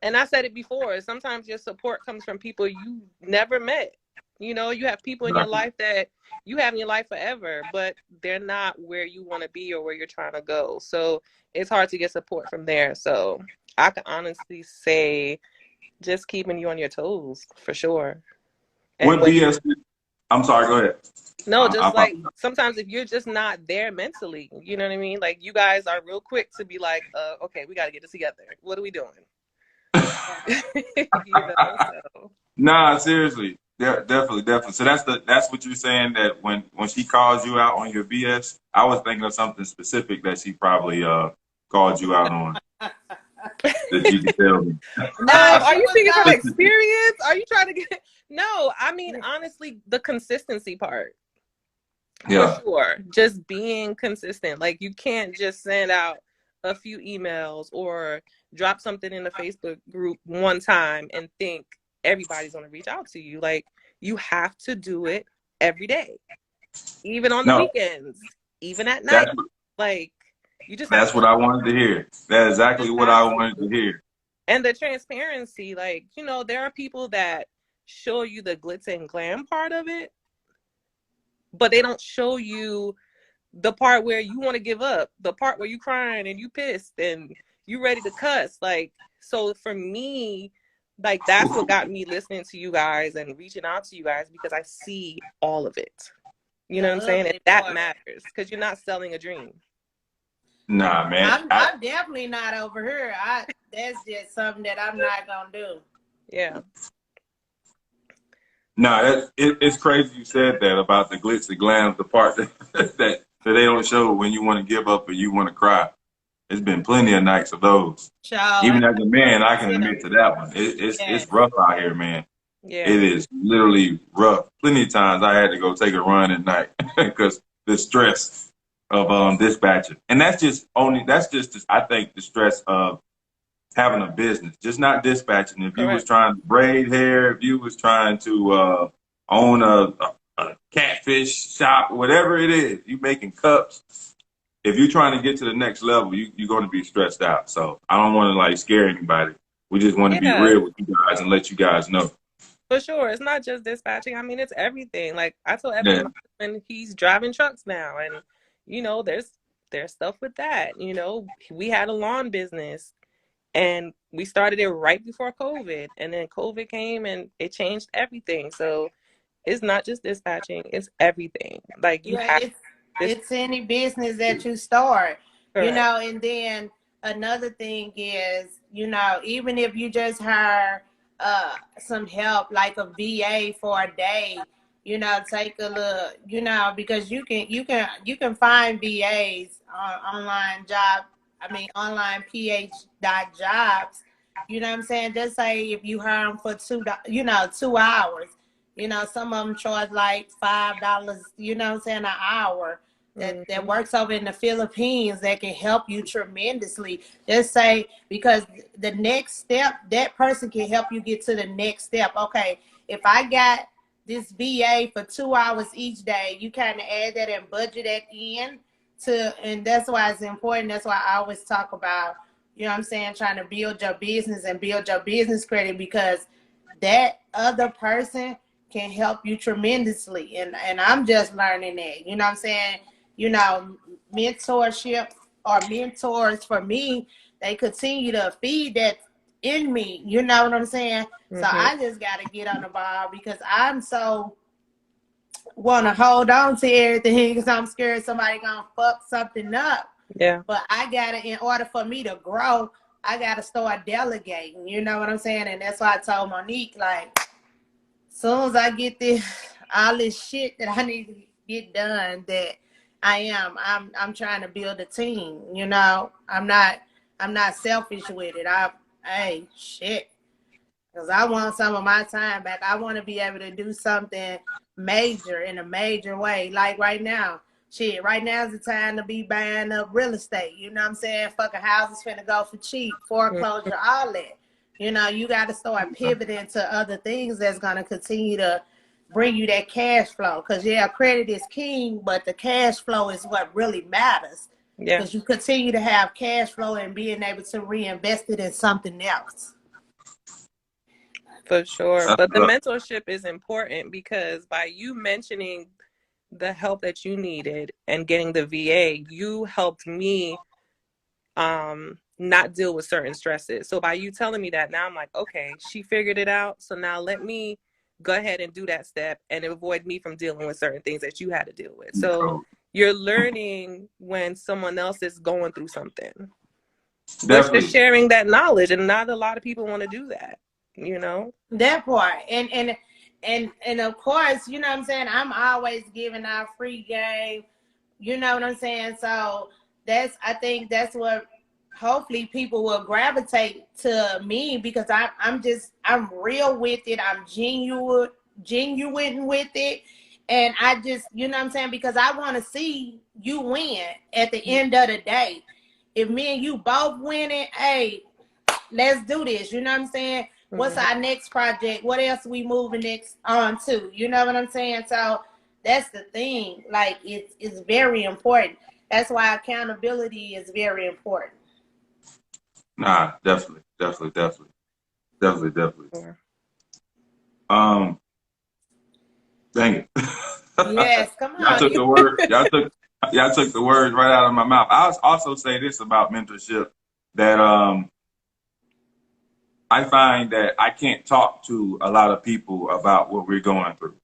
And I said it before, sometimes your support comes from people you never met. You have people in your life that you have in your life forever, but they're not where you want to be or where you're trying to go. So it's hard to get support from there. So I can honestly say just keeping you on your toes for sure. And What BS? I'm sorry, go ahead. no, just like sometimes if you're just not there mentally, you know what I mean? Like you guys are real quick to be like, okay, we got to get this together. What are we doing? So. Nah, seriously. Definitely. So that's what you're saying, that when she calls you out on your BS, I was thinking of something specific that she probably called you out on that you can tell me. Are you speaking from experience? Are you trying to get? No, I mean honestly, the consistency part. Yeah. For sure. Just being consistent. Like you can't just send out a few emails or drop something in the Facebook group one time and think everybody's going to reach out to you. Like you have to do it every day, even on the weekends, even at night. Like you just. That's what I wanted to hear. That's exactly what I wanted to hear. And the transparency, like, there are people that show you the glitz and glam part of it, but they don't show you the part where you want to give up, the part where you crying and you pissed and you ready to cuss. Like, so for me, like, that's what got me listening to you guys and reaching out to you guys, because I see all of it. You know what I'm saying? And that matters, because you're not selling a dream. Nah, man. I'm definitely not over here. That's just something that I'm not gonna do. Yeah. Nah, it's crazy you said that about the glitz and glam, the part that they don't show when you want to give up or you want to cry. It's been plenty of nights of those. Even as a man, I can admit to that one. It's rough out here, man. Yeah. It is literally rough. Plenty of times I had to go take a run at night because the stress of dispatching. And that's just I think the stress of having a business, just not dispatching. If you was trying to braid hair, if you was trying to own a catfish shop, whatever it is, you making cups. If you're trying to get to the next level, you're going to be stressed out. So I don't want to like scare anybody. We just want to be real with you guys and let you guys know. For sure. It's not just dispatching. I mean, it's everything. Like I told Ebony, when he's driving trucks now, and you know, there's stuff with that. You know, we had a lawn business and we started it right before COVID, and then COVID came and it changed everything. So it's not just dispatching, it's everything. Like you have it's any business that you start, you know. And then another thing is, you know, even if you just hire some help, like a VA for a day, you know, take a look, you know, because you can find VAs on online ph.jobs, you know what I'm saying? Just say if you hire them for 2 hours, you know, some of them charge like $5, you know what I'm saying, an hour. That works over in the Philippines, that can help you tremendously. Just say, because the next step, that person can help you get to the next step. Okay, if I got this VA for 2 hours each day, you kind of add that and budget that in to, and that's why it's important. That's why I always talk about, you know what I'm saying, trying to build your business and build your business credit, because that other person can help you tremendously. And I'm just learning that, you know what I'm saying? You know, mentorship or mentors for me, they continue to feed that in me, you know what I'm saying? So I just got to get on the ball, because I'm so want to hold on to everything, because I'm scared somebody gonna fuck something up. Yeah. But I gotta, in order for me to grow, I gotta start delegating, you know what I'm saying? And that's why I told Monique, like, soon as I get all this shit that I need to get done, that I'm trying to build a team, you know. I'm not selfish with it. Hey, shit. Because I want some of my time back. I want to be able to do something major in a major way. Like right now. Shit, right now is the time to be buying up real estate. You know what I'm saying? Fucking houses finna go for cheap. Foreclosure, all that. You know, you got to start pivoting to other things that's going to continue to bring you that cash flow. Because, yeah, credit is king, but the cash flow is what really matters. Yeah. Because you continue to have cash flow and being able to reinvest it in something else. For sure. But the mentorship is important, because by you mentioning the help that you needed and getting the VA, you helped me not deal with certain stresses. So by you telling me that, now I'm like, okay, she figured it out. So now let me go ahead and do that step and avoid me from dealing with certain things that you had to deal with. So you're learning when someone else is going through something. But you're sharing that knowledge, and not a lot of people want to do that, you know? That part. And of course, you know what I'm saying, I'm always giving out free game, you know what I'm saying? So I think that's what hopefully people will gravitate to me, because I'm real with it. I'm genuine with it. And I just, you know what I'm saying, because I want to see you win at the end of the day. If me and you both winning, hey, let's do this. You know what I'm saying? What's our next project? What else we moving next on to? You know what I'm saying? So that's the thing. Like, it's very important. That's why accountability is very important. Nah, definitely. Dang it. Yes, come Y'all on. took the word. Y'all took the words right out of my mouth. I'll also say this about mentorship, that I find that I can't talk to a lot of people about what we're going through.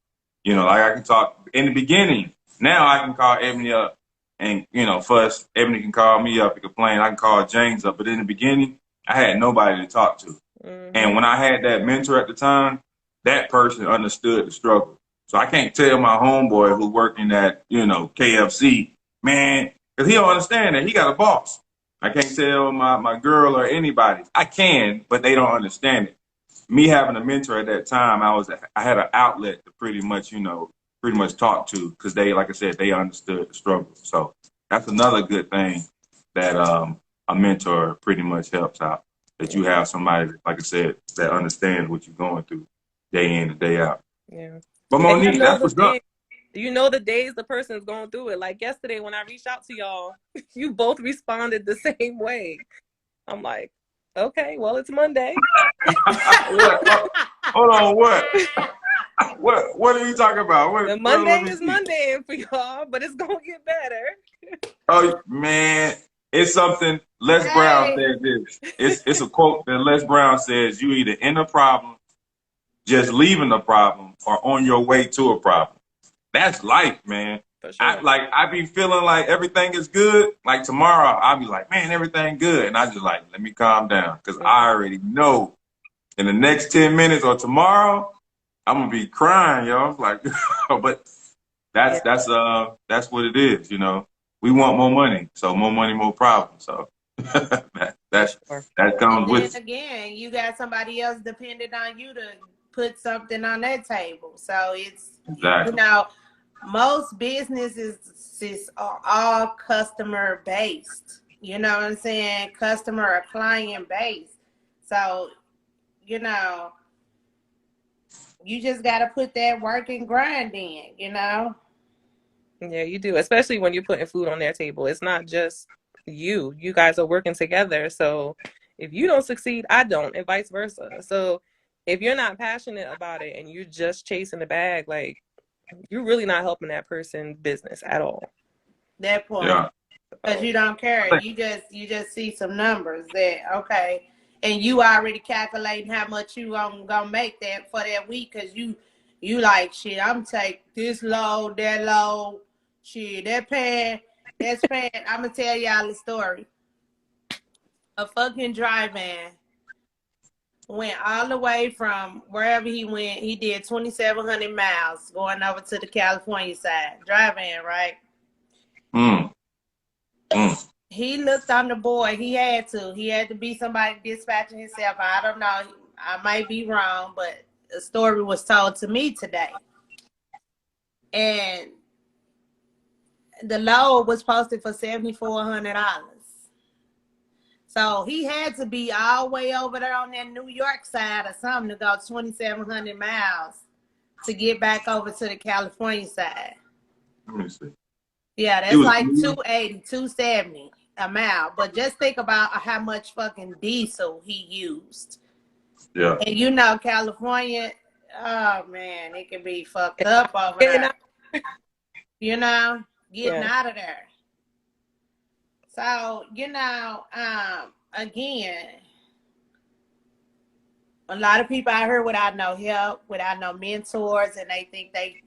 You know, like I can talk in the beginning. Now I can call Ebony up and, you know, fuss. Ebony can call me up and complain. I can call James up. But in the beginning, I had nobody to talk to. And when I had that mentor at the time, that person understood the struggle. So I can't tell my homeboy who working at, you know, KFC, man, because he don't understand that he got a boss. I can't tell my girl or anybody. I can, but they don't understand it. Me having a mentor at that time, I had an outlet to pretty much talk to, because they, like I said, they understood the struggle. So that's another good thing that a mentor pretty much helps out. That you have somebody, like I said, that understands what you're going through day in and day out. Yeah. But And Monique, that's what's up. you know the days the person's going through it. Like yesterday when I reached out to y'all, you both responded the same way. I'm like, okay, well, it's Monday. What? Hold on, what? What are you talking about? The Monday is Monday for y'all, but it's gonna get better. Oh man, it's something. Les Brown said this. It's a quote that Les Brown says: "You either in a problem, just leaving the problem, or on your way to a problem." That's life, man. For sure. I be feeling like everything is good. Like tomorrow, I'll be like, man, everything good, and I just like, let me calm down, because I already know in the next 10 minutes or tomorrow, I'm gonna be crying, yo. Like, but that's what it is, you know. We want more money, so more money, more problems. So that comes with. Again, you got somebody else dependent on you to put something on their table. So it's Exactly. You know, most businesses are all customer based. You know what I'm saying? Customer or client based. So, you know, you just got to put that work and grind in, you know? Yeah, you do, especially when you're putting food on their table. It's not just you. You guys are working together. So if you don't succeed, I don't, and vice versa. So if you're not passionate about it and you're just chasing the bag, like, you're really not helping that person business at all. That point. Yeah. Because you don't care. You just see some numbers that, okay, and you already calculating how much you gonna make that for that week, because you like, shit, I'm take this load, that load, shit, that's paying. I'm gonna tell y'all the story. A fucking dry van went all the way from wherever he went. He did 2,700 miles going over to the California side. Dry van, right? He looked on the board. He had to be somebody dispatching himself. I don't know. I might be wrong, but the story was told to me today. And the load was posted for $7,400. So he had to be all the way over there on that New York side or something to go 2,700 miles to get back over to the California side. Let me see. Yeah, that's like 280, 270 a mile. But just think about how much fucking diesel he used. Yeah. And you know, California, oh man, it can be fucked up over there. You know, getting out of there. So, you know, again, a lot of people out here without no help, without no mentors, and they think they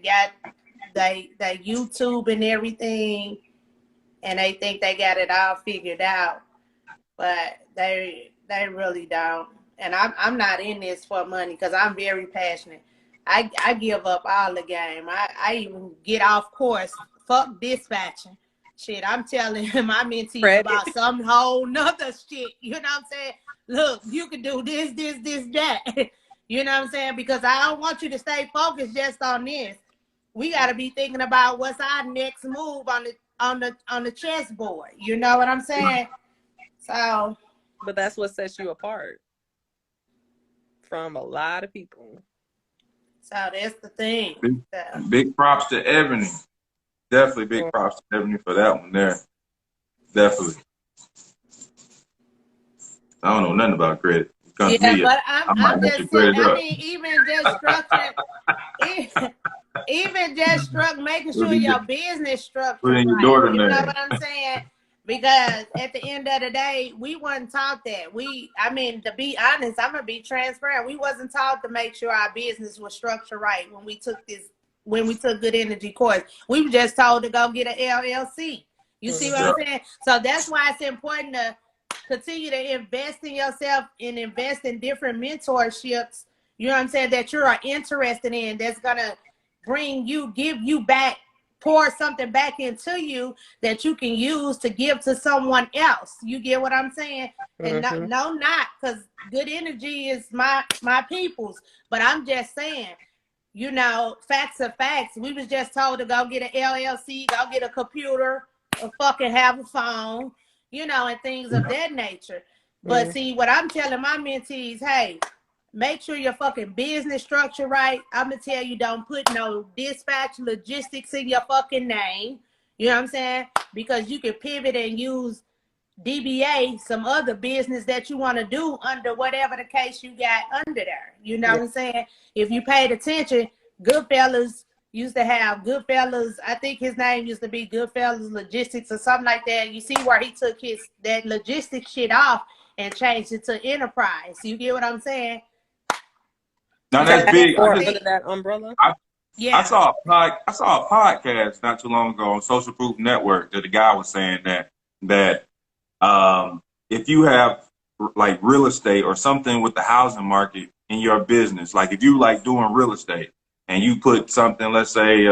got they YouTube and everything, and they think they got it all figured out, but they really don't. And I'm not in this for money, because I'm very passionate. I give up all the game. I even get off course. Fuck dispatching. Shit, I'm telling him my mentee about some whole nother shit. You know what I'm saying? Look, you can do this, that. You know what I'm saying? Because I don't want you to stay focused just on this. We got to be thinking about what's our next move on the chessboard. You know what I'm saying? So, but that's what sets you apart from a lot of people. So that's the thing. Big props to Ebony. Definitely big props to Ebony for that one there. Definitely. I don't know nothing about credit. Comes Yeah, me. but I I'm might have to just saying. grade I up. mean, even just structuring, even just making Put sure in your, your business put structured in your right. daughter You know name. what I'm saying? Because at the end of the day, we wasn't taught that. I mean, to be honest, I'm gonna be transparent. We wasn't taught to make sure our business was structured right when we took good energy course. We were just told to go get an LLC. You see what Yeah. I'm saying? So that's why it's important to continue to invest in yourself and invest in different mentorships, you know what I'm saying, that you are interested in, that's gonna give you back, pour something back into you that you can use to give to someone else. You get what I'm saying? And not because good energy is my people's, but I'm just saying, you know, facts are facts. We was just told to go get an LLC, go get a computer, or fucking have a phone, you know, and things of that nature. But see, what I'm telling my mentees, hey, make sure your fucking business structure right. I'm gonna tell you, don't put no dispatch logistics in your fucking name. You know what I'm saying? Because you can pivot and use DBA, some other business that you want to do under whatever the case you got under there. You know what I'm saying? If you paid attention, Goodfellas used to have Goodfellas. I think his name used to be Goodfellas Logistics or something like that. You see where he took that logistics shit off and changed it to enterprise. You get what I'm saying? Now that's big. Or under that umbrella. I saw a podcast not too long ago on Social Proof Network that the guy was saying that if you have like real estate or something with the housing market in your business, like if you like doing real estate and you put something, let's say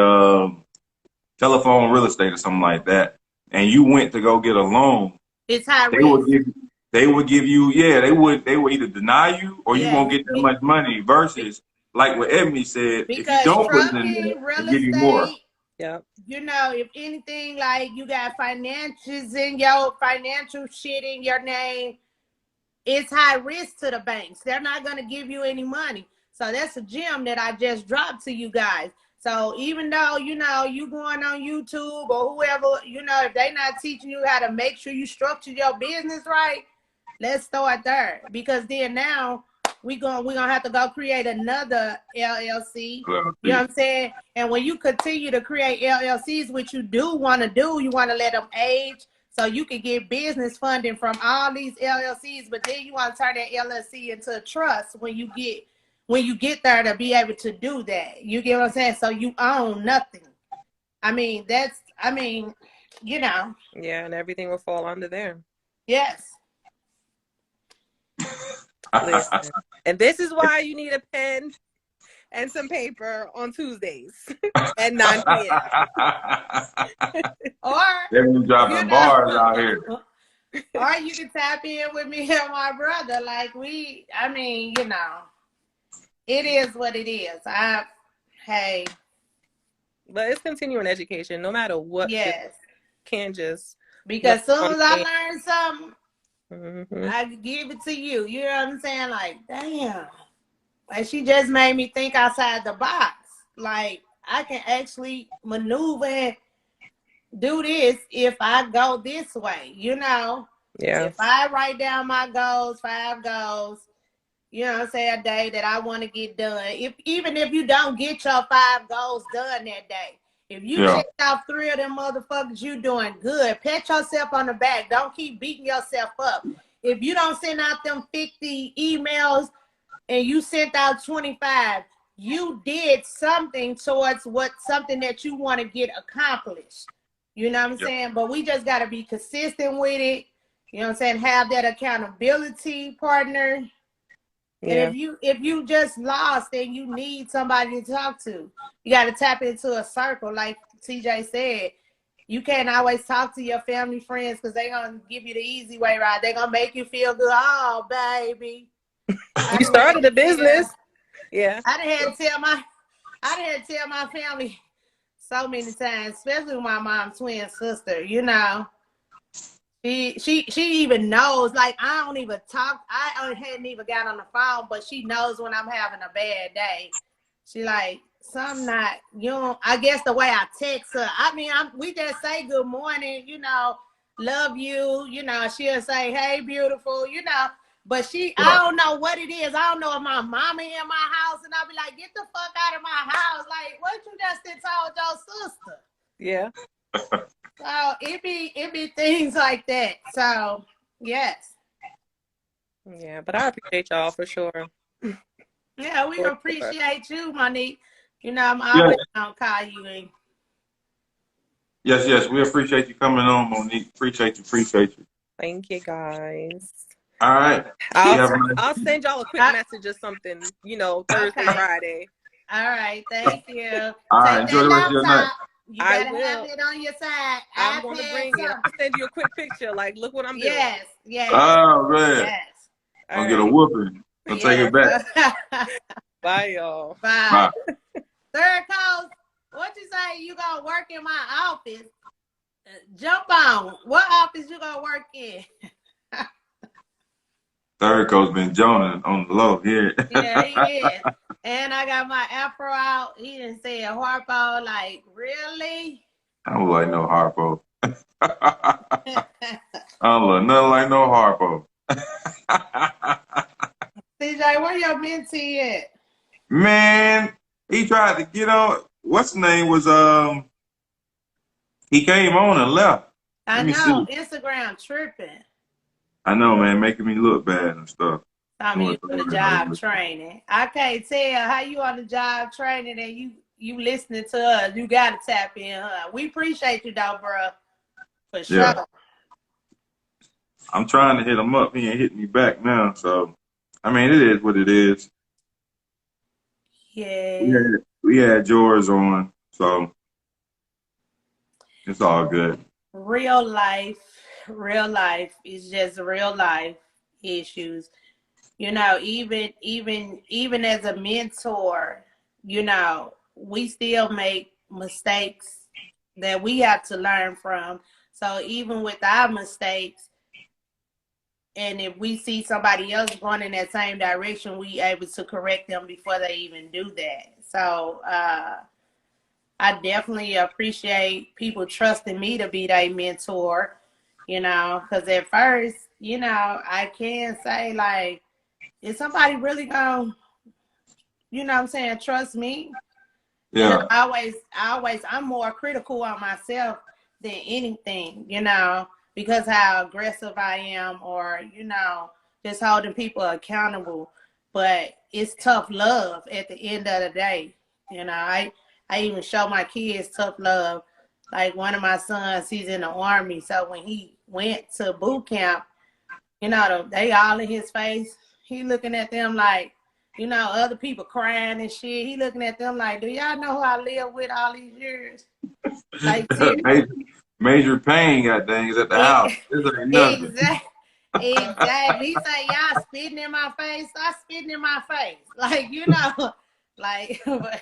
telephone real estate or something like that, and you went to go get a loan, it's high risk. They would give you, they would either deny you or you won't get that much money versus like what Ebony said, if you Because don't put it in there, trucking, real they give you more. estate, you know, if anything, like you got financials in your financial shit in your name, it's high risk to the banks. They're not going to give you any money. So that's a gem that I just dropped to you guys. So even though, you know, you going on YouTube or whoever, you know, if they're not teaching you how to make sure you structure your business right, let's start there. Because then now we're gonna have to go create another LLC. You know what I'm saying? And when you continue to create LLCs, which you do want to do, you want to let them age so you can get business funding from all these LLCs, but then you want to turn that LLC into a trust when you get there to be able to do that. You get what I'm saying? So you own nothing. I mean, you know. Yeah, and everything will fall under there. Yes. Listen. And this is why you need a pen and some paper on Tuesdays at 9 p.m. Or they're dropping bars out here. Or you can tap in with me and my brother. Like I mean, you know, it is what it is. Hey. But it's continuing education, no matter what. Yes. Can't just. Because as soon as I learn something, I give it to you. You know what I'm saying? Like, damn. Like, she just made me think outside the box. Like, I can actually maneuver and do this if I go this way, you know? Yeah. If I write down my goals, 5 goals, you know what I'm saying, a day that I want to get done. Even if you don't get your 5 goals done that day, if you check off 3 of them motherfuckers, you doing good. Pat yourself on the back. Don't keep beating yourself up. If you don't send out them 50 emails and you sent out 25, you did something towards something that you want to get accomplished. You know what I'm saying? But we just got to be consistent with it. You know what I'm saying? Have that accountability partner. Yeah. And if you just lost and you need somebody to talk to, you got to tap into a circle. Like TJ said, you can't always talk to your family, friends, because they're going to give you the easy way, right? They're going to make you feel good. Oh, baby. You started a business. Yeah. I done had to tell my family so many times, especially with my mom's twin sister, you know. She even knows, like, I don't even talk. I hadn't even got on the phone, but she knows when I'm having a bad day. She like, some not, you know, I guess the way I text her, I mean, we just say good morning, you know, love you, you know, she'll say, hey, beautiful, you know, But I Yeah. don't know what it is. I don't know if my mama in my house, and I'll be like, get the fuck out of my house. Like, what you just did told your sister? Yeah. So it be things like that. So yes. Yeah, but I appreciate y'all for sure. Yeah, we For sure. appreciate you, Monique. You know, I'm Yeah. always gonna call you in. Yes. We appreciate you coming on, Monique. Appreciate you. Thank you, guys. All right. You have a nice I'll send y'all a quick message or something, Thursday, Okay. Friday. All right, thank you. All right. Take Enjoy that the rest of your night. laptop. You I better have will. it on your side. I'm going to iPad, bring it. something. I'll send you a quick picture. Like, look what I'm doing. Yes. Oh, man. Yes. I'll get a whooping. I'll take it back. Bye, y'all. Bye. Third Coast, what you say? You gonna work in my office? Jump on. What office you gonna work in? Third Coast been joning on the low here. Yeah, he is. And I got my afro out. He didn't say a harpo. Like, really? I don't like no Harpo. I don't look nothing like no Harpo. CJ, where your mentee at? Man, he tried to get on. What's his name was he came on and left. I know, Instagram tripping. I know, man, making me look bad and stuff. I mean, you on the job training. I can't tell how you on the job training and you listening to us. You gotta tap in, huh? We appreciate you though, bro. For sure. Yeah. I'm trying to hit him up. He ain't hitting me back now. So, I mean, it is what it is. Yeah. We had George on, so it's all good. Real life is just real life issues. Even as a mentor, we still make mistakes that we have to learn from. So even with our mistakes, and if we see somebody else going in that same direction, we able to correct them before they even do that. So I definitely appreciate people trusting me to be their mentor, because at first, I can say, like, is somebody really gonna, trust me? Yeah. I'm more critical on myself than anything, because how aggressive I am, or, just holding people accountable. But it's tough love at the end of the day. I even show my kids tough love. Like one of my sons, he's in the Army. So when he went to boot camp, they all in his face. He looking at them like, other people crying and shit. He looking at them like, do y'all know who I live with all these years? Like, major pain, got things at the house. This ain't nothing. Exactly. He say, y'all spitting in my face. I spitting in my face. Like, like, but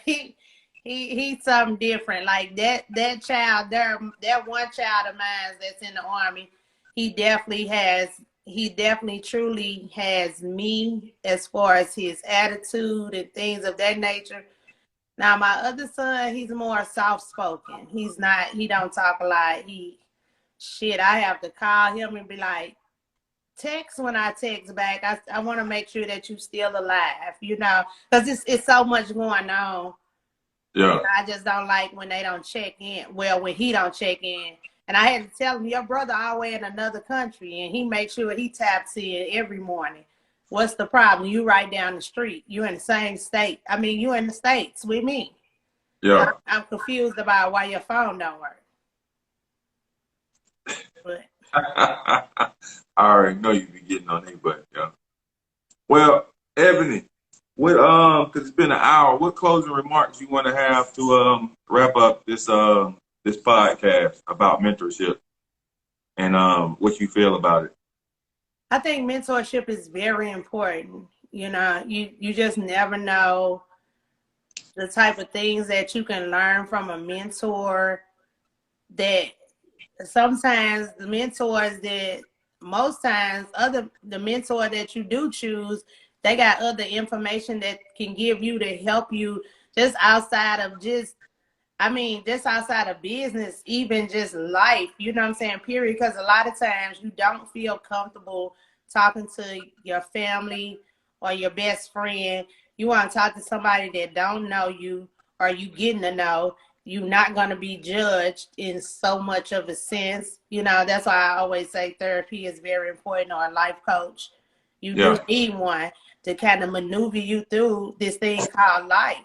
he's something different. Like that child there, that one child of mine that's in the Army, he definitely truly has me as far as his attitude and things of that nature. Now my other son, he's more soft spoken. He don't talk a lot. I have to call him and be like, text when I text back. I want to make sure that you still alive, because it's so much going on. Yeah. I just don't like when they don't check in. Well, when he don't check in. And I had to tell him, your brother always in another country, and he makes sure he taps in every morning. What's the problem? You right down the street. You in the same state. I mean, you in the States with me. Yeah. So I'm confused about why your phone don't work. But I already know you be getting on anybody, yeah. Well, Ebony, what because it's been an hour, what closing remarks you want to have to wrap up this podcast about mentorship and what you feel about it? I think mentorship is very important. You just never know the type of things that you can learn from a mentor. That sometimes the mentors that most times the mentor that you do choose, they got other information that can give you to help you just outside of just outside of business, even just life, you know what I'm saying, period. Because a lot of times you don't feel comfortable talking to your family or your best friend. You want to talk to somebody that don't know you or you getting to know. You're not going to be judged in so much of a sense. You know, that's why I always say therapy is very important, or a life coach. You do need one to kind of maneuver you through this thing called life.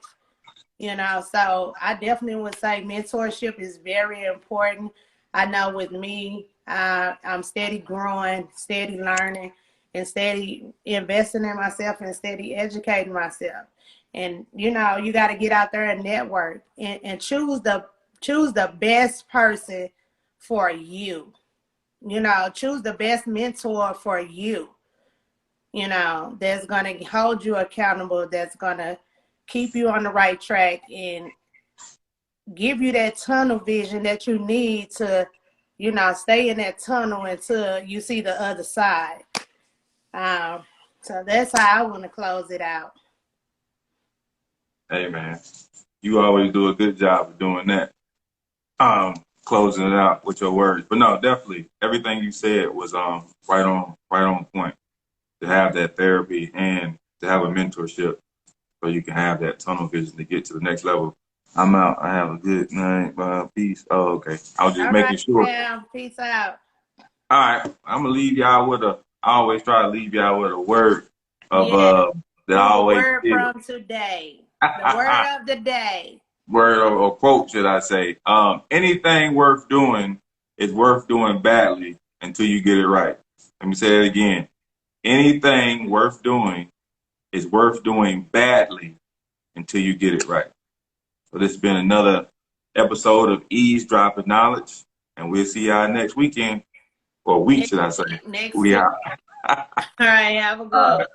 You know, so I definitely would say mentorship is very important. I know with me, I'm steady growing, steady learning, and steady investing in myself and steady educating myself. And you know, you got to get out there and network and choose the best person for you. You know, choose the best mentor for you. You know, that's gonna hold you accountable. That's gonna keep you on the right track and give you that tunnel vision that you need to, you know, stay in that tunnel until you see the other side. So that's how I want to close it out. Hey, man, you always do a good job of doing that. Closing it out with your words. But no, definitely everything you said was right on point. To have that therapy and to have a mentorship so you can have that tunnel vision to get to the next level. I'm out. I have a good night. Peace. Oh, okay. I was just making sure. Now, peace out. All right. I'm gonna leave y'all with I always try to leave y'all with a word of that I always word from today. The word of the day. Word or quote, should I say? Anything worth doing is worth doing badly until you get it right. Let me say it again. Anything worth doing is worth doing badly until you get it right. So this has been another episode of Eavesdropping Knowledge, and we'll see y'all next weekend, or week, should I say. Next week. All right, have a good one.